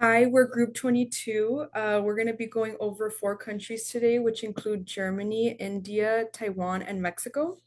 Hi, we're Group 22. We're going to be going over four countries today, which include Germany, India, Taiwan, and Mexico.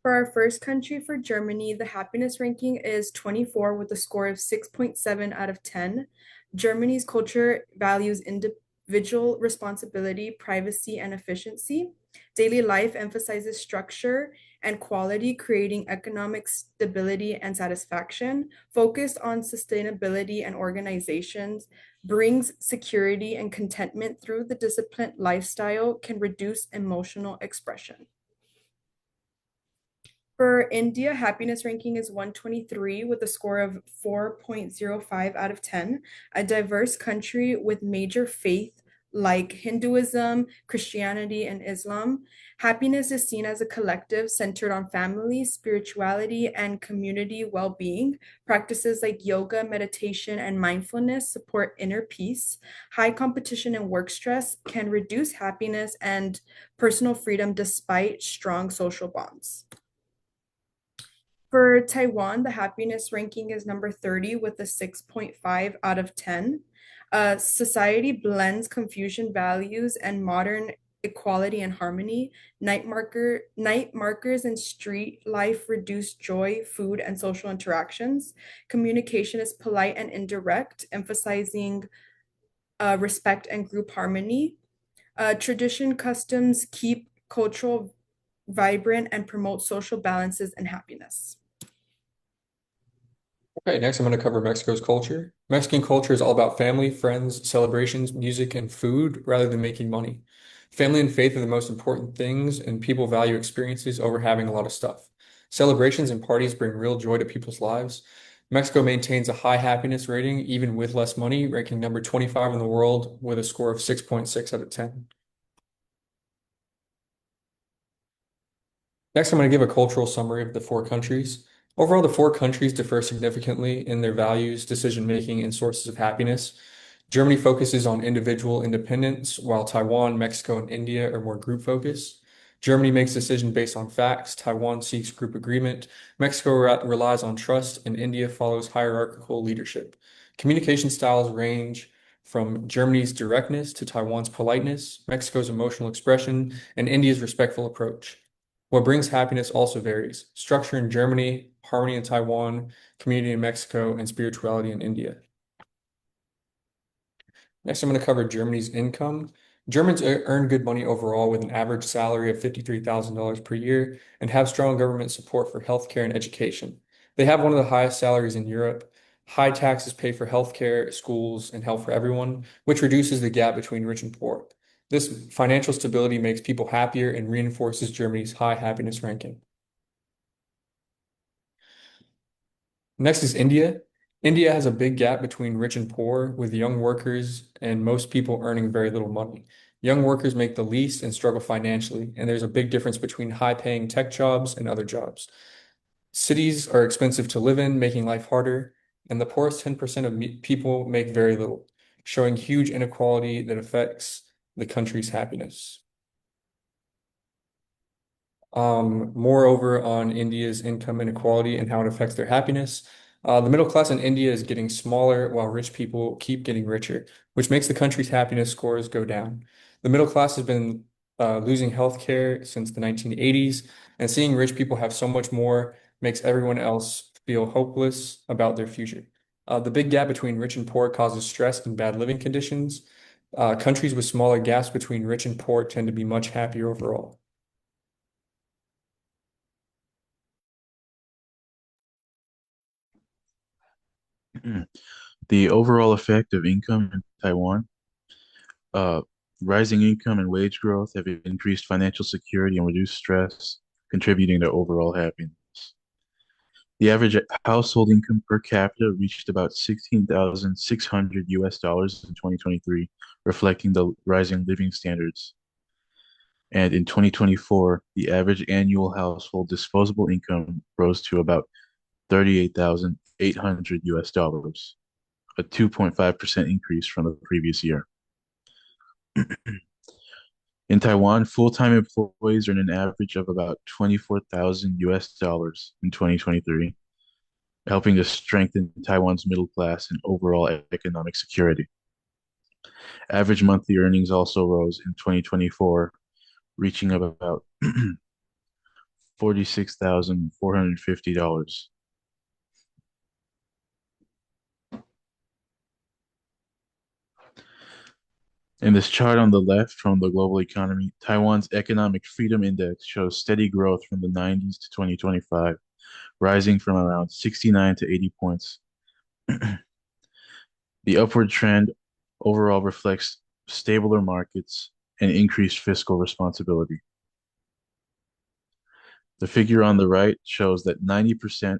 For our first country, for Germany, the happiness ranking is 24 with a score of 6.7 out of 10. Germany's culture values individual responsibility, privacy, and efficiency. Daily life emphasizes structure and quality, creating economic stability and satisfaction. Focused on sustainability and organizations, brings security and contentment through the disciplined lifestyle, can reduce emotional expression. For India, happiness ranking is 123 with a score of 4.05 out of 10. A diverse country with major faith like Hinduism, Christianity, and Islam. Happiness is seen as a collective centered on family, spirituality, and community well being. Practices like yoga, meditation, and mindfulness support inner peace. High competition and work stress can reduce happiness and personal freedom despite strong social bonds. For Taiwan, the happiness ranking is number 30 with a 6.5 out of 10. Society blends Confucian values and modern equality and harmony. Night markers and street life reduce joy, food, and social interactions. Communication is polite and indirect, emphasizing respect and group harmony. Tradition customs keep cultural vibrant and promote social balances and happiness. Okay, next I'm going to cover Mexico's culture. Mexican culture is all about family, friends, celebrations, music, and food rather than making money. Family and faith are the most important things, and people value experiences over having a lot of stuff. Celebrations and parties bring real joy to people's lives. Mexico maintains a high happiness rating even with less money, ranking number 25 in the world with a score of 6.6 out of 10. Next, I'm going to give a cultural summary of the four countries. Overall, the four countries differ significantly in their values, decision making, and sources of happiness. Germany focuses on individual independence, while Taiwan, Mexico, and India are more group focused. Germany makes decisions based on facts, Taiwan seeks group agreement, Mexico relies on trust, and India follows hierarchical leadership. Communication styles range from Germany's directness to Taiwan's politeness, Mexico's emotional expression, and India's respectful approach. What brings happiness also varies. Structure in Germany, harmony in Taiwan, community in Mexico, and spirituality in India. Next, I'm going to cover Germany's income. Germans earn good money overall with an average salary of $53,000 per year and have strong government support for healthcare and education. They have one of the highest salaries in Europe. High taxes pay for healthcare, schools, and health for everyone, which reduces the gap between rich and poor. This financial stability makes people happier and reinforces Germany's high happiness ranking. Next is India. India has a big gap between rich and poor, with young workers and most people earning very little money. Young workers make the least and struggle financially, and there's a big difference between high-paying tech jobs and other jobs. Cities are expensive to live in, making life harder, and the poorest 10% of people make very little, showing huge inequality that affects the country's happiness. Moreover, on India's income inequality and how it affects their happiness. The middle class in India is getting smaller while rich people keep getting richer, which makes the country's happiness scores go down. The middle class has been losing healthcare since the 1980s, and seeing rich people have so much more makes everyone else feel hopeless about their future. The big gap between rich and poor causes stress and bad living conditions. Countries with smaller gaps between rich and poor tend to be much happier overall. The overall effect of income in Taiwan, uh, rising income and wage growth have increased financial security and reduced stress, contributing to overall happiness. The average household income per capita reached about 16,600 US dollars in 2023, reflecting the rising living standards. And in 2024, the average annual household disposable income rose to about 38,800 US dollars, a 2.5% increase from the previous year. In Taiwan, full-time employees earn an average of about 24,000 US dollars in 2023, helping to strengthen Taiwan's middle class and overall economic security. Average monthly earnings also rose in 2024, reaching about $46,450. In this chart on the left from the global economy, Taiwan's economic freedom index shows steady growth from the 90s to 2025, rising from around 69 to 80 points. The upward trend overall reflects stabler markets and increased fiscal responsibility. The figure on the right shows that 90%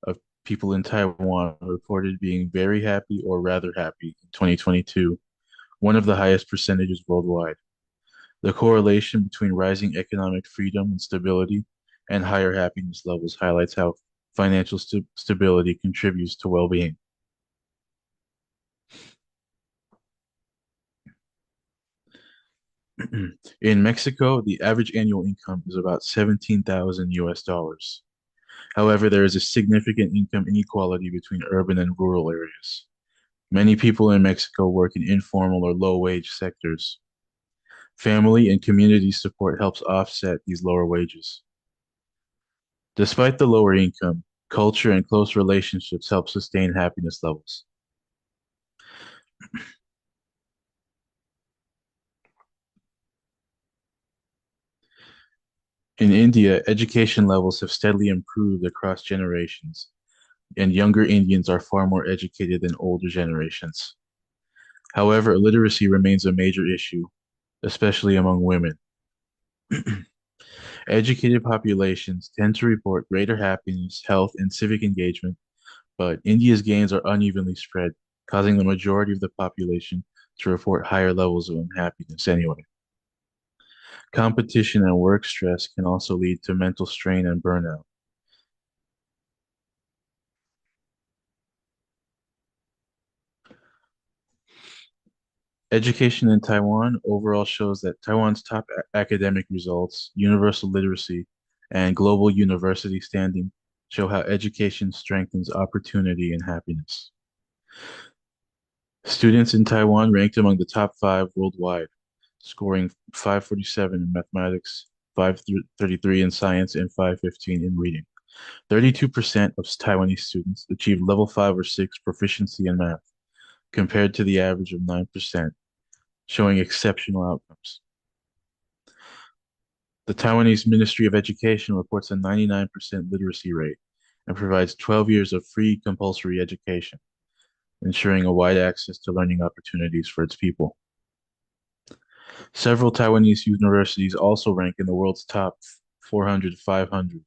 of people in Taiwan reported being very happy or rather happy in 2022, one of the highest percentages worldwide. The correlation between rising economic freedom and stability and higher happiness levels highlights how financial stability contributes to well-being. In Mexico, the average annual income is about 17,000 US dollars. However, there is a significant income inequality between urban and rural areas. Many people in Mexico work in informal or low-wage sectors. Family and community support helps offset these lower wages. Despite the lower income, culture and close relationships help sustain happiness levels. In India, education levels have steadily improved across generations, and younger Indians are far more educated than older generations. However, illiteracy remains a major issue, especially among women. Educated populations tend to report greater happiness, health, and civic engagement, but India's gains are unevenly spread, causing the majority of the population to report higher levels of unhappiness anyway. Competition and work stress can also lead to mental strain and burnout. Education in Taiwan overall shows that Taiwan's top academic results, universal literacy, and global university standing show how education strengthens opportunity and happiness. Students in Taiwan ranked among the top 5 worldwide, scoring 547 in mathematics, 533 in science, and 515 in reading. 32% of Taiwanese students achieved level 5 or 6 proficiency in math, compared to the average of 9%, showing exceptional outcomes. The Taiwanese Ministry of Education reports a 99% literacy rate and provides 12 years of free compulsory education, ensuring a wide access to learning opportunities for its people. Several Taiwanese universities also rank in the world's top 400 500.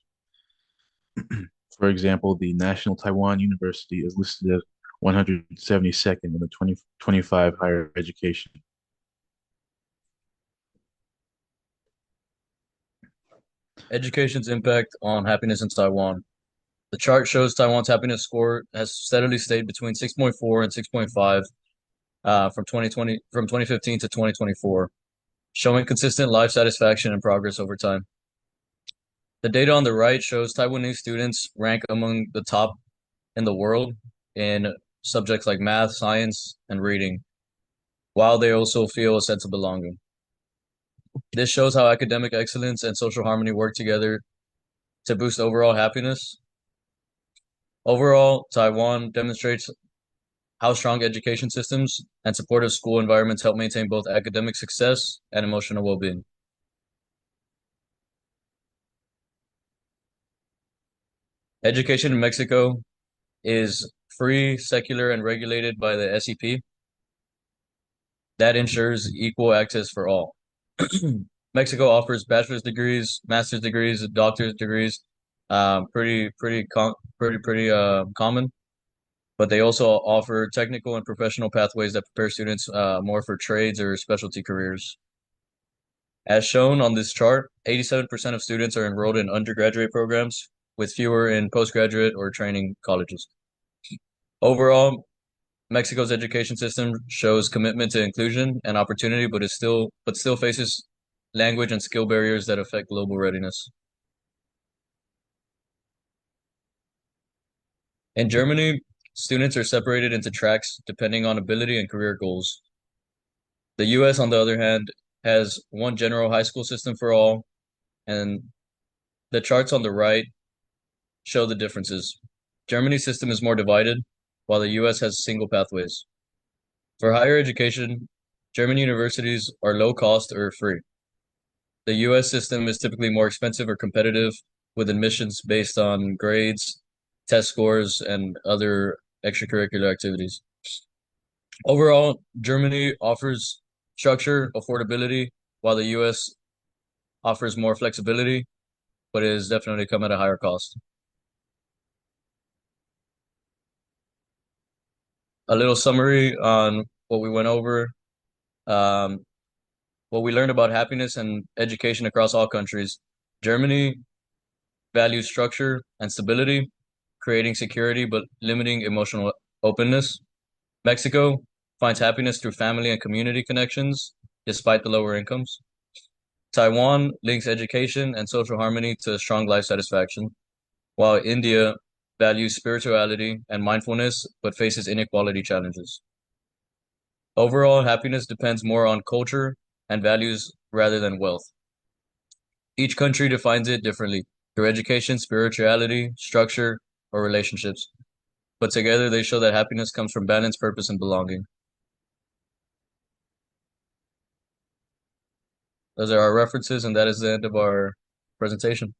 For example, the National Taiwan University is listed as 172nd in the 2025 higher education. Education's impact on happiness in Taiwan. The chart shows Taiwan's happiness score has steadily stayed between 6.4 and 6.5 from 2015 to 2024, showing consistent life satisfaction and progress over time. The data on the right shows Taiwanese students rank among the top in the world in subjects like math, science, and reading, while they also feel a sense of belonging. This shows how academic excellence and social harmony work together to boost overall happiness. Overall, Taiwan demonstrates how strong education systems and supportive school environments help maintain both academic success and emotional well-being. Education in Mexico is free, secular, and regulated by the SEP. That ensures equal access for all. Mexico offers bachelor's degrees, master's degrees, doctor's degrees, pretty common. But they also offer technical and professional pathways that prepare students more for trades or specialty careers. As shown on this chart, 87% of students are enrolled in undergraduate programs, with fewer in postgraduate or training colleges. Overall, Mexico's education system shows commitment to inclusion and opportunity, but still faces language and skill barriers that affect global readiness. In Germany, students are separated into tracks depending on ability and career goals. The US, on the other hand, has one general high school system for all, and the charts on the right show the differences. Germany's system is more divided, while the US has single pathways. For higher education, German universities are low cost or free. The US system is typically more expensive or competitive, with admissions based on grades, test scores, and other extracurricular activities. Overall, Germany offers structure, affordability, while the US offers more flexibility, but it has definitely come at a higher cost. A little summary on what we went over. Um, what we learned about happiness and education across all countries. Germany values structure and stability, creating security but limiting emotional openness. Mexico finds happiness through family and community connections, despite the lower incomes. Taiwan links education and social harmony to strong life satisfaction, while India values spirituality and mindfulness but faces inequality challenges. Overall, happiness depends more on culture and values rather than wealth. Each country defines it differently through education, spirituality, structure, or relationships. But together they show that happiness comes from balance, purpose, and belonging. Those are our references, and that is the end of our presentation.